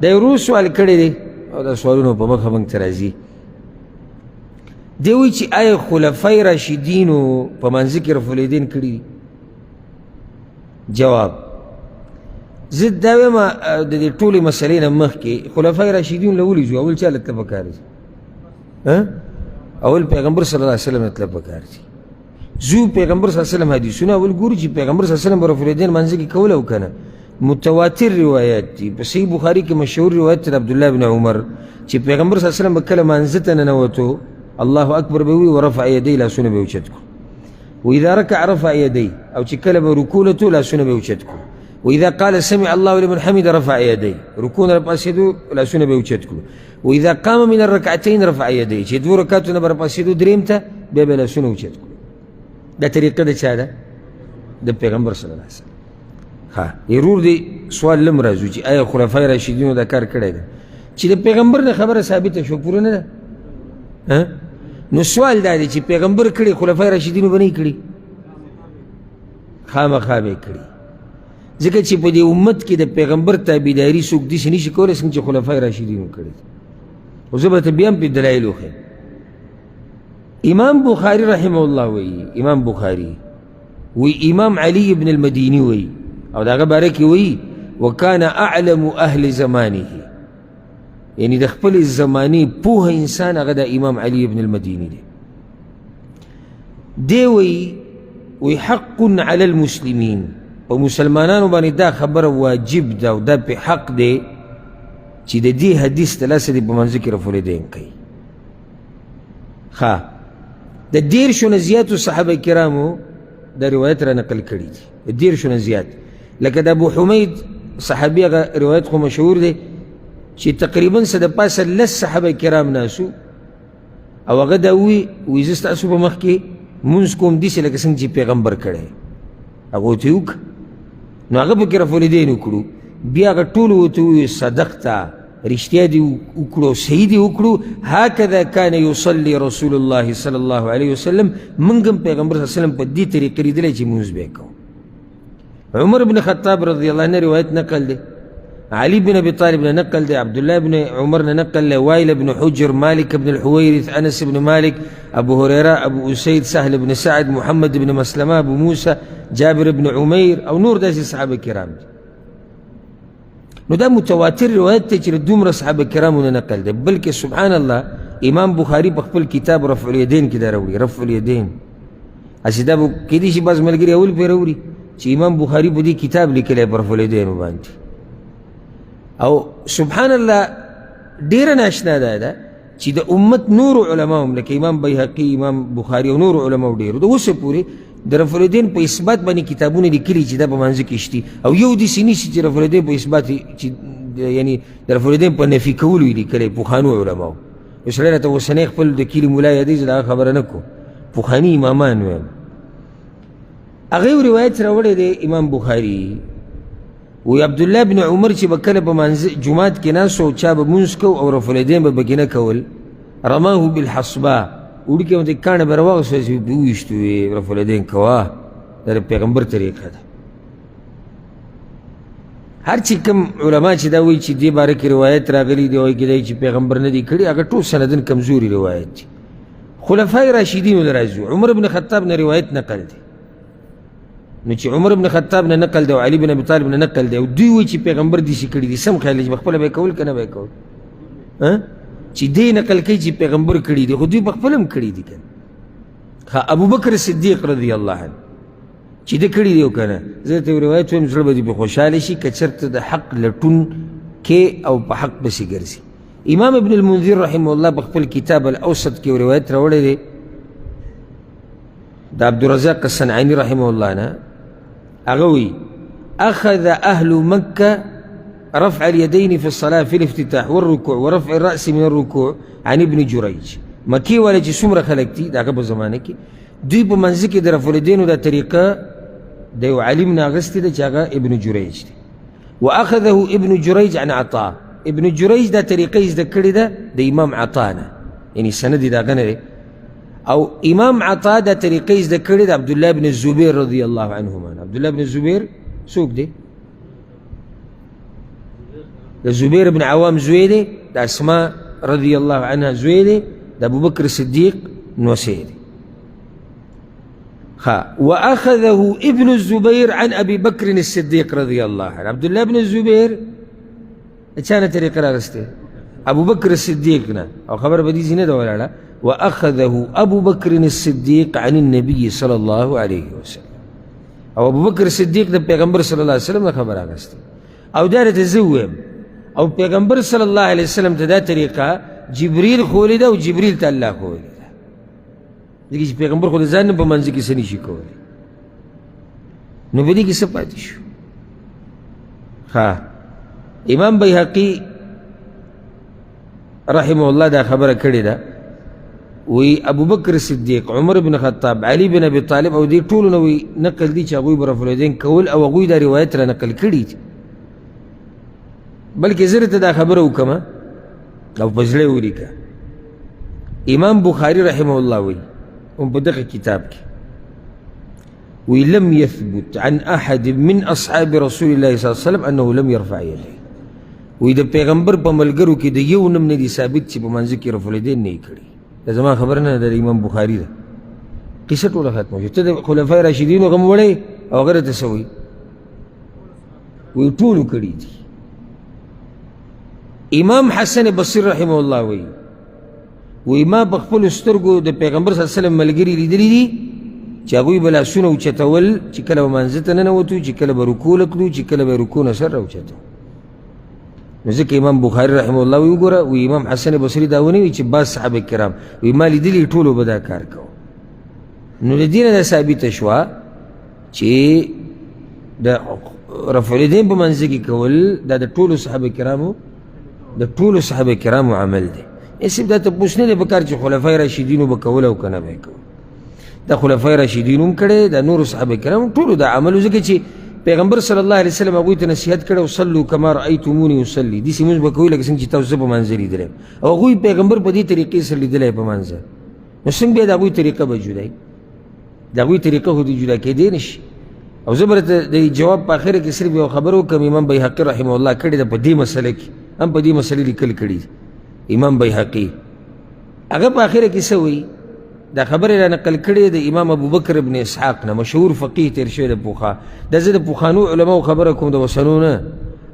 دا یو روز سوال کړی دی او دا سوالونه په مخه موږ ته راځي. دی وایي چې آیا خلفای راشدینو په منځ کې رفع الیدین کړي دي؟ جواب: زه دا وایم د دې ټولې مسلې نه مخکې خلفای راشدین له ولې ځو؟ اول چا له تله پکار دي؟ اول پیغمبر صلی الله علیه وسلم له تله پکار دي. زو پیغمبر صلی الله علیه وسلم حدیثونه اول ګورو چې پیغمبر صلی الله علیه وسلم رفع الیدین منځ کې کول او کنه. متواتر روایات دي. په صحیح بخاري کې مشهور روایت د عبدالله بن عمر چې پیغمبر صلی الله علیه وسلم به کله منځ ته ننوتو الله اکبر به وي ورفع یدی، لاسونه به اوچت کړو. واذا ركع رفع یدی، او چې کله به رکوع لته لاسونه به اوچت کړو. واذا قال سمع الله لمن حمد رفع یدی، رکوع نه پاسېدو لاسونه به اوچت کړو. واذا قام من الركعتين رفع یدی، چې دوه رکعتونه به پاسېدو دریم ته بیا به لاسونه اوچت کړو. دا طریقه د چا ده؟ د پیغمبر صلی الله علیه وسلم. ضرور دی سوال لم راځو چې آیا خلفای راشدینو دا کار کړی ده؟ چې د پیغمبر نه خبره ثابته شو پوره نه ده؟ نو سوال دا دی چې پیغمبر کړي خلفای راشدینو به نه کړي؟ خامخا به یې کړي، ځکه چې په دې امت کې د پیغمبر تابعداري څوک داسې نشي کولی څنګه چې خلفای راشدینو کړي. خو زه به ته بیا هم پې دلایل وښیم. امام بخاري رحمه الله وایي، امام بخاري وایي امام علي بن المدیني وایي او د هغه باره کې وایي وکان اعلم اهل زمانه، یعنی د خپل زمانې پوهه انسان هغه د امام علي بن المدیني دی. دی وایي حق علی المسلمین، په مسلمانانو باندې دا خبره واجب ده او دا پې حق دی چې د دې حدیث د لاسه دې په منځ کې رفع الیدین کوي. د دیرشو نه زیاتو صحابه کرامو دا روایت را نقل کړي دي، د دیرشو نه زیات. لکه د ابو حمید صحابي هغه روایت خو مشهور دی چې تقریبا څه د پاسه 10 صحابه کرام ناسو او هغه دا وایي زه ستاسو په مخ کې مونځ کوم داسې لکه څنګه چې پیغمبر کړی. هغه ورته وکړه، نو هغه پکې رفع الیدین وکړو. بیا هغه ټولو ورته وویل صدقته، رښتیا دې وکړو، صحیح دې وکړو. هکذا کان یصلي رسول الله صلی الله علیه وسلم، موږ هم پیغمبر صلی الله علیه وسلم په دې طریقې لیدلی چې مونځ به یې کوو. عمر بن خطاب رضی الله عنه روایت نقل دی، علي بن ابي طالب نے نقل دی، عبدالله بن عمر نے نقل دی، وائل بن حجر، مالك بن الحويرث، انس بن مالك، ابو هريره، ابو اسيد، سهل بن سعد، محمد بن مسلمه، ابو موسى، جابر بن عمير او نور داسې صحابه کرام دي. نو دا متواتر روایت دی چې دومره صحابه کرامو نه نقل دی. بلکې سبحان الله امام بخاري په خپل کتاب رفع الیدین کې دا راوړي، رفع الیدین. هسې دا به کیدای شي بعض ملګري اول پرې راوړي چې امام بخاري په دې کتاب لیکلی په رفع الیدین باندې. او سبحان الله ډیره ناشنا ده چې د امت نور علما هم لکه امام بیهقي، امام بخاري او نور علما ډیرو د اوسه پورې د رفع الیدین په اثبات باندې کتابونه لیکلي چې دا په منځ کې شتي، او یو داسې نشي چې رفع الیدین په اثبات چې یعنی د رفع الیدین په نفي کولو یې لیکلی پخوانو علماو. یو سړی راته اوسنی خپل د کلي ملا یادوي، زه د هغه خبره نه کوم، پخواني امامان ویم. هغه یو روایت راوړی دی امام بخاري، وی عبدالله بن عمر چې به کله په جومات کې ناست او چا به مونځ کو او رفع الیدین به پکې نه کول، رماه بالحصبا، وړکې ورته کاڼه به راواغوسته چې پې وویشتو وې رفع الیدین کوه، دا د پیغمبر طریقه ده. هر چې کوم علما چې دا وایي چې دې باره کې روایت راغلی دی وایي کېدای چې پیغمبر نه دی کړي، هغه ټول سندن کمزوري روایت دي. خلفای راشدینو نه راځو، عمر بن خطاب نه روایت نقل دی. نو چې عمر بن خطاب نه نقل دی او علي بن ابي طالب نه نقل دی او دوی وایي چې پیغمبر داسې کړي دي، سم خیال دی چې پخپله به یې کول که نه به یې کول؟ چې دی نقل کوي چې پیغمبر کړي دي، خو دوی پخپله هم کړي دي که نه. ابوبکر صدیق رضی الله عنه چې ده کړي دي او که نه، زه درته یو روایت وایم زړه به دې پرې خوشحاله شي که چېرته د حق لټون کې او په حق پسې ګرځي. امام ابن المنذر رحمه الله په خپل کتاب الاوسط کې یو روایت راوړی دی د عبدالرزاق الصنعاني رحمه الله نه. هغه وایي اخذ اهل مکه رفع اليدين في الصلاه في الافتتاح والركوع ورفع الراس من الركوع عن ابن جريج. مکی والا چې څومره خلک دي د هغه په زمانه کې دوی په منځ کې د رفع الیدینو دا طریقه د یو عالم نه اخیستې ده چې هغه ابن جریج دی. واخذه ابن جریج عن عطاء، ابن جریج دا طریقه یې زده کړې ده د امام عطا نه، یعنی سند یې د هغه نه دی. او امام عطا دا طریقه یې زده کړې ده عبدالله بن الزبیر رضی الله عنهما. عبدالله بن الزبیر څوک دی؟ د زبیر بن عوام زوی دی، د اسماء رضی الله عنها زوی دی، د ابوبکر صدیق نوسی دی. واخذه ابن الزبير عن ابي بكر الصديق رضي الله عنه. عبد الله بن الزبير چانه طریقه راغسته؟ ابو بکر الصدیق نه، او خبر بدی زینه دا ولاړه. واخذه ابو بكر الصديق عن النبي صلى الله عليه وسلم. او ابو بکر صدیق د پیغمبر صلی الله علیه وسلم خبر راغسته. او دا ته زویم او پیغمبر صلی الله علیه وسلم ته دا طریقه جبريل خولې ده او جبريل ته الله خولې ده. دغه پیغمبر خو ځان په منځ کې سني شي کولی، نو به دې کې څه پاتې شو؟ امام بیهقي رحمه الله دا خبره کړې ده، وی ابو بکر صدیق، عمر بن خطاب، علي بن ابي طالب او دې ټولو نه وی نقل دي چې هغوی به رفع الیدین کول او هغوی دا روایت را نقل کړي دي. بلکې زه درته دا خبره وکړم او په زړه یې ولیکه. امام بخاري رحمه الله وی په دغه کتاب کې وی لم يثبت عن احد من اصحاب رسول الله صلی الله علیه وسلم انه لم يرفع يديه. وی د پیغمبر په ملګرو کې د یو نم نه دي ثابت چې په منځ کې رفع الیدین نه یې کړي. دا زما خبره نه ده، د امام بخاري ده. قصه ټوله ختمه شوه. ته د خلفای راشدینو غم وړی او هغه راته څه وایي؟ وی ټولو کړي دي. امام حسن بصري رحمه الله وی ما په خپلو سترګو د پیغمبر صلی الله علیه وسلم ملګري لیدلي دي چې هغوی به لاسونه اوچتول چې کله به منځه ته ننوتو، چې کله به رکوع کړو، چې کله به رکوع نه سر راوچتو. نو ځکه امام بخاري رحمه الله وی وګوره، وی امام حسن بصري دا ونه وی چې بعض صحابه کرام وی ما لیدلي ټولو به دا کار کوو. نو د دې نه دا ثابته شوه چې د رفع الیدین په منځ کې کول دا د ټولو صحابه کرامو عمل دی. اسم دا تپوس نه دی پکار چې خلفای راشدینو به کول او که نه به یې کول. دا خلفای راشدینو هم کړی، دا نورو صحابه کرامو ټولو دا عمل، ځکه چې پیغمبر صلی الله علیه وسلم هغوی ته نصیحت کړی وصلوا کما رأیتمونی اصلي، داسې مونځ به کوئ لکه څنګه چې تاسو زه په منځه لیدلی یم. او هغوی پیغمبر په دې طریقې سره لیدلی په منځه، نو څنګه بیا د هغوی طریقه به جدا وي؟ د هغوی طریقه خو دې جدا کېدی نه شي. او زه به درته د جواب په اخره کې صرف یو خبره وکړم. امام بیهقي رحمه الله کړې ده په دې مسله کې، هم په دې مسلې لیکل کړي امام بیهقي. هغه په اخره کې څه وایي؟ دا خبره را نقل کړې د امام ابو بکر ابن اسحاق نه، مشهور فقیه تیر شوی د پوخا. دا زه د پوخانو علماو خبره کوم، د اوسنو نه.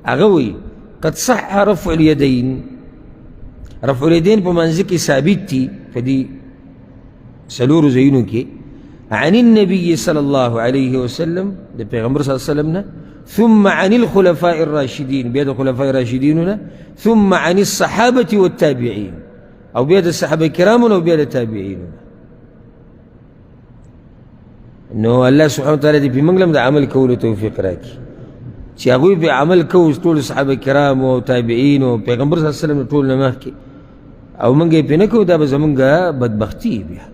هغه وایي قد صح رفع الیدین، رفع الیدین په منځ کې ثابت دي په دې څلورو ځایونو کې عن النبي صلى الله عليه وسلم، د پیغمبر صلی الله علیه وسلم نه، ثم عن الخلفاء الراشدين، بیا د خلفاء الراشدین نه، ثم عن الصحابة والتابعين، او بیا د صحابه کرامو او بیا د تابعین. نو الله سبحانه وتعالی دې په موږ هم د عمل کولو توفیق راکړي چې هغوی په عمل کوو، ټول صحابه کرام او تابعین او پیغمبر صلی الله علیه وسلم ټول نه مخکې، او موږ یې پرې نه کوو، دا به زموږ بدبختي بیا.